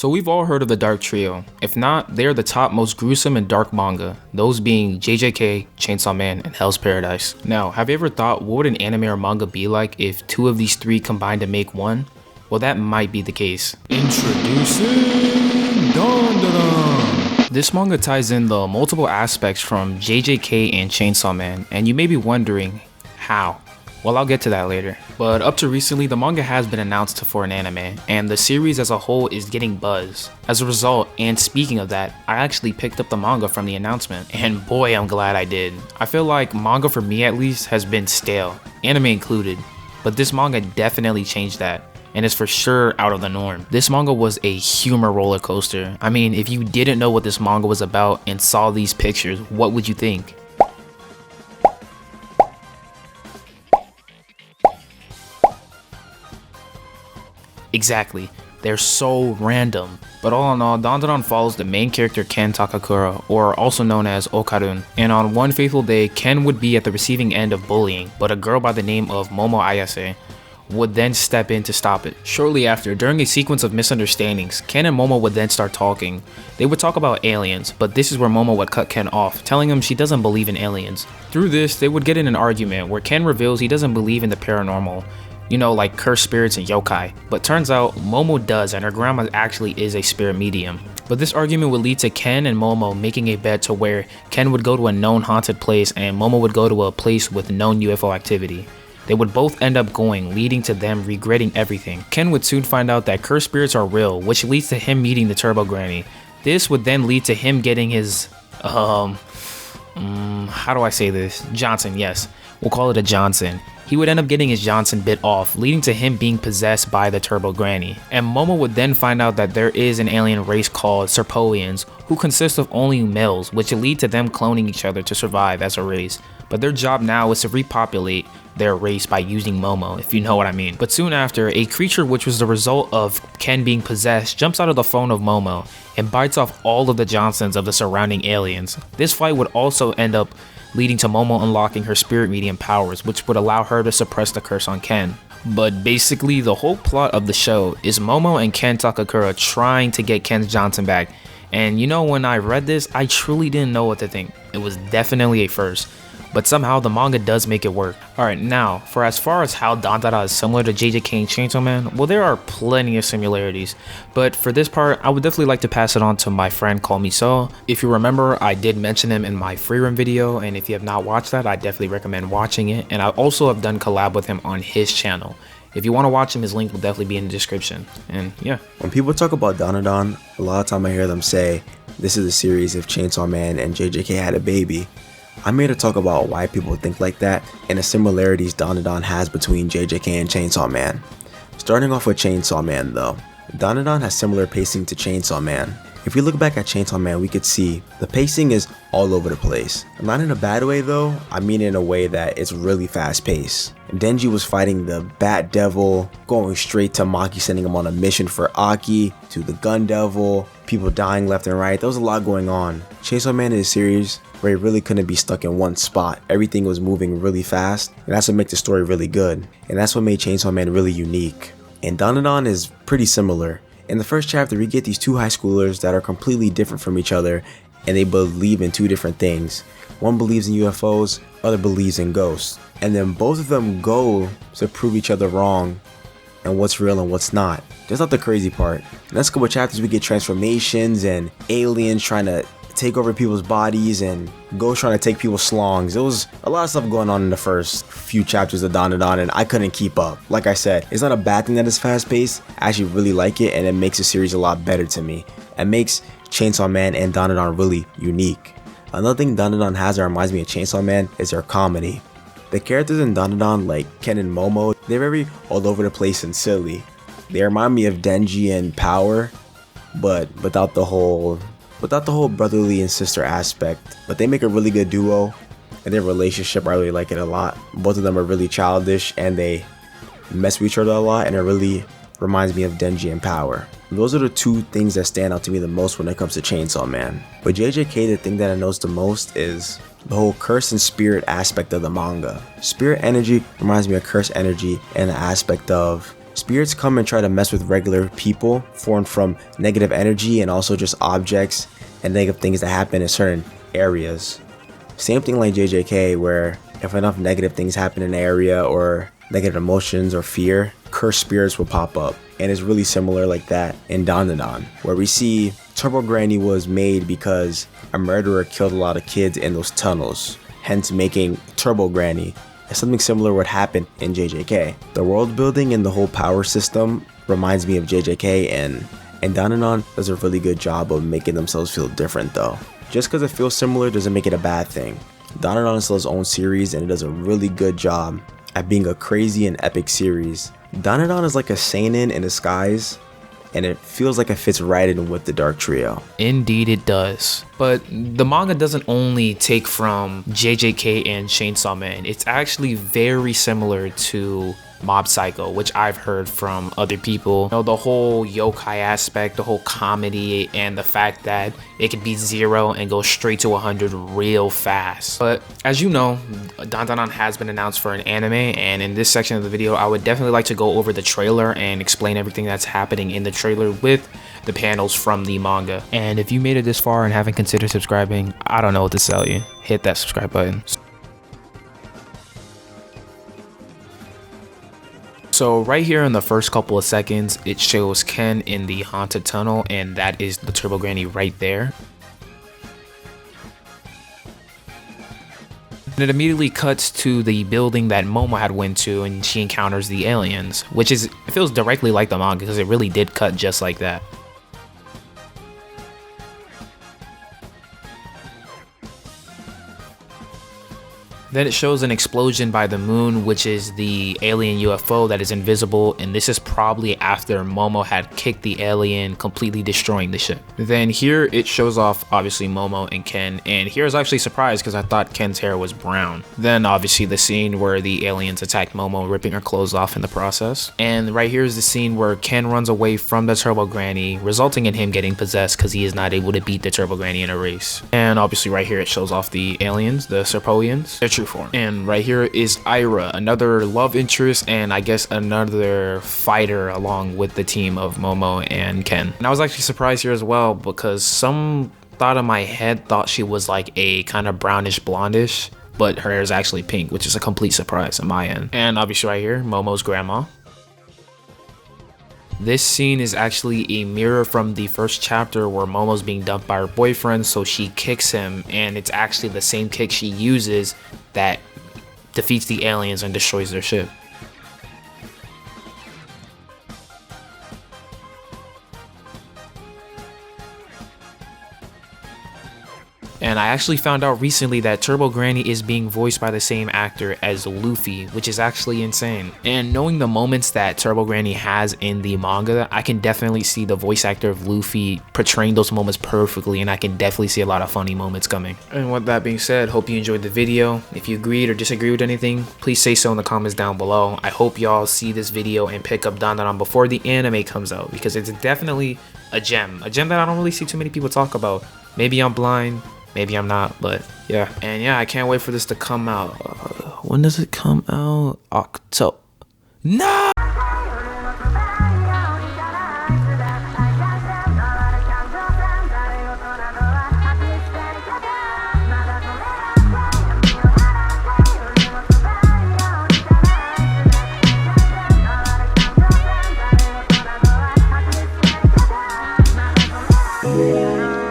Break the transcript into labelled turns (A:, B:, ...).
A: So we've all heard of the Dark Trio. If not, they are the top most gruesome and dark manga, those being JJK, Chainsaw Man, and Hell's Paradise. Now, have you ever thought what would an anime or manga be like if two of these three combined to make one? Well, that might be the case. Introducing Dandadan. This manga ties in the multiple aspects from JJK and Chainsaw Man, and you may be wondering, how? Well, I'll get to that later. But up to recently, the manga has been announced for an anime, and the series as a whole is getting buzz. As a result, and speaking of that, I actually picked up the manga from the announcement, and boy, I'm glad I did. I feel like manga, for me at least, has been stale, anime included, but this manga definitely changed that, and is for sure out of the norm. This manga was a humor roller coaster. I mean, if you didn't know what this manga was about and saw these pictures, what would you think? Exactly, they're so random. But all in all, Dandadan follows the main character Ken Takakura, or also known as Okarun, and on one fateful day, Ken would be at the receiving end of bullying, but a girl by the name of Momo Ayase would then step in to stop it. Shortly after, during a sequence of misunderstandings, Ken and Momo would then start talking. They would talk about aliens, but this is where Momo would cut Ken off, telling him she doesn't believe in aliens. Through this, they would get in an argument where Ken reveals he doesn't believe in the paranormal, you know, like cursed spirits and yokai, but turns out Momo does, and her grandma actually is a spirit medium. But this argument would lead to Ken and Momo making a bet to where Ken would go to a known haunted place and Momo would go to a place with known UFO activity. They would both end up going, leading to them regretting everything. Ken would soon find out that cursed spirits are real, which leads to him meeting the Turbo Granny. This would then lead to him getting his, how do I say this? Johnson, yes. We'll call it a Johnson. He would end up getting his Johnson bit off, leading to him being possessed by the Turbo Granny. And Momo would then find out that there is an alien race called Serpoians, who consist of only males, which would lead to them cloning each other to survive as a race. But their job now is to repopulate their race by using Momo, if you know what I mean. But soon after, a creature which was the result of Ken being possessed jumps out of the phone of Momo and bites off all of the Johnsons of the surrounding aliens. This fight would also end up leading to Momo unlocking her spirit medium powers, which would allow her to suppress the curse on Ken. But basically, the whole plot of the show is Momo and Ken Takakura trying to get Ken's Johnson back. And you know, when I read this, I truly didn't know what to think. It was definitely a first, but somehow the manga does make it work. Alright, now, for as far as how Dandadan is similar to JJK and Chainsaw Man, well, there are plenty of similarities, but for this part, I would definitely like to pass it on to my friend Call Me So. If you remember, I did mention him in my free room video, and if you have not watched that, I definitely recommend watching it, and I also have done collab with him on his channel. If you want to watch him, his link will definitely be in the description, and yeah.
B: When people talk about Dandadan, a lot of time I hear them say, this is a series if Chainsaw Man and JJK had a baby. I'm here to talk about why people think like that and the similarities Dandadan has between JJK and Chainsaw Man. Starting off with Chainsaw Man though, Dandadan has similar pacing to Chainsaw Man. If we look back at Chainsaw Man, we could see the pacing is all over the place. Not in a bad way though, I mean in a way that it's really fast paced. Denji was fighting the Bat Devil, going straight to Maki sending him on a mission for Aki, to the Gun Devil, people dying left and right. There was a lot going on. Chainsaw Man is a series where it really couldn't be stuck in one spot. Everything was moving really fast, and that's what makes the story really good. And that's what made Chainsaw Man really unique. And Dandadan is pretty similar. In the first chapter, we get these two high schoolers that are completely different from each other, and they believe in two different things. One believes in UFOs, other believes in ghosts. And then both of them go to prove each other wrong and what's real and what's not. That's not the crazy part. In the next couple of chapters, we get transformations and aliens trying to take over people's bodies and ghosts trying to take people's slongs. There was a lot of stuff going on in the first few chapters of Dandadan, and I couldn't keep up. Like I said, it's not a bad thing that it's fast paced. I actually really like it, and it makes the series a lot better to me. It makes Chainsaw Man and Dandadan really unique. Another thing Dandadan has that reminds me of Chainsaw Man is their comedy. The characters in Dandadan, like Ken and Momo, they're very all over the place and silly. They remind me of Denji and Power, but without the whole brotherly and sister aspect. But they make a really good duo, and their relationship, I really like it a lot. Both of them are really childish, and they mess with each other a lot, and it really reminds me of Denji and Power. Those are the two things that stand out to me the most when it comes to Chainsaw Man. With JJK, the thing that I notice the most is the whole curse and spirit aspect of the manga. Spirit energy reminds me of curse energy, and the aspect of Spirits come and try to mess with regular people, formed from negative energy and also just objects and negative things that happen in certain areas. Same thing like JJK, where if enough negative things happen in an area or negative emotions or fear, cursed spirits will pop up. And it's really similar like that in Dandadan, where we see Turbo Granny was made because a murderer killed a lot of kids in those tunnels, hence making Turbo Granny. And something similar would happen in JJK. The world building and the whole power system reminds me of JJK, and Dandadan does a really good job of making themselves feel different though. Just because it feels similar doesn't make it a bad thing. Dandadan is still its own series and it does a really good job at being a crazy and epic series. Dandadan is like a seinen in disguise, and it feels like it fits right in with the Dark Trio.
A: Indeed it does. But the manga doesn't only take from JJK and Chainsaw Man. It's actually very similar to Mob Psycho, which I've heard from other people. You know, the whole yokai aspect, the whole comedy, and the fact that it could be 0 and go straight to 100 real fast. But as you know, Dandadan has been announced for an anime, and in this section of the video, I would definitely like to go over the trailer and explain everything that's happening in the trailer with the panels from the manga. And if you made it this far and haven't considered subscribing, I don't know what to tell you. Hit that subscribe button. So right here in the first couple of seconds, it shows Ken in the haunted tunnel, and that is the Turbo Granny right there. And it immediately cuts to the building that Momo had went to, and she encounters the aliens, which is, it feels directly like the manga because it really did cut just like that. Then it shows an explosion by the moon, which is the alien UFO that is invisible, and this is probably after Momo had kicked the alien, completely destroying the ship. Then here it shows off obviously Momo and Ken, and here I was actually surprised because I thought Ken's hair was brown. Then obviously the scene where the aliens attack Momo, ripping her clothes off in the process. And right here is the scene where Ken runs away from the Turbo Granny, resulting in him getting possessed because he is not able to beat the Turbo Granny in a race. And obviously right here it shows off the aliens, the Serpoians, their true form. And right here is Ira, another love interest and I guess another fighter along with the team of Momo and Ken. And I was actually surprised here as well because some thought in my head thought she was like a kind of brownish blondish, but her hair is actually pink, which is a complete surprise on my end. And obviously right here, Momo's grandma. This scene is actually a mirror from the first chapter where Momo's being dumped by her boyfriend, so she kicks him, and it's actually the same kick she uses that defeats the aliens and destroys their ship. And I actually found out recently that Turbo Granny is being voiced by the same actor as Luffy, which is actually insane. And knowing the moments that Turbo Granny has in the manga, I can definitely see the voice actor of Luffy portraying those moments perfectly, and I can definitely see a lot of funny moments coming. And with that being said, hope you enjoyed the video. If you agreed or disagreed with anything, please say so in the comments down below. I hope y'all see this video and pick up Dandadan before the anime comes out, because it's definitely a gem that I don't really see too many people talk about. Maybe I'm blind, maybe I'm not, but yeah. And yeah, I can't wait for this to come out. When does it come out? October. No!
C: Yeah.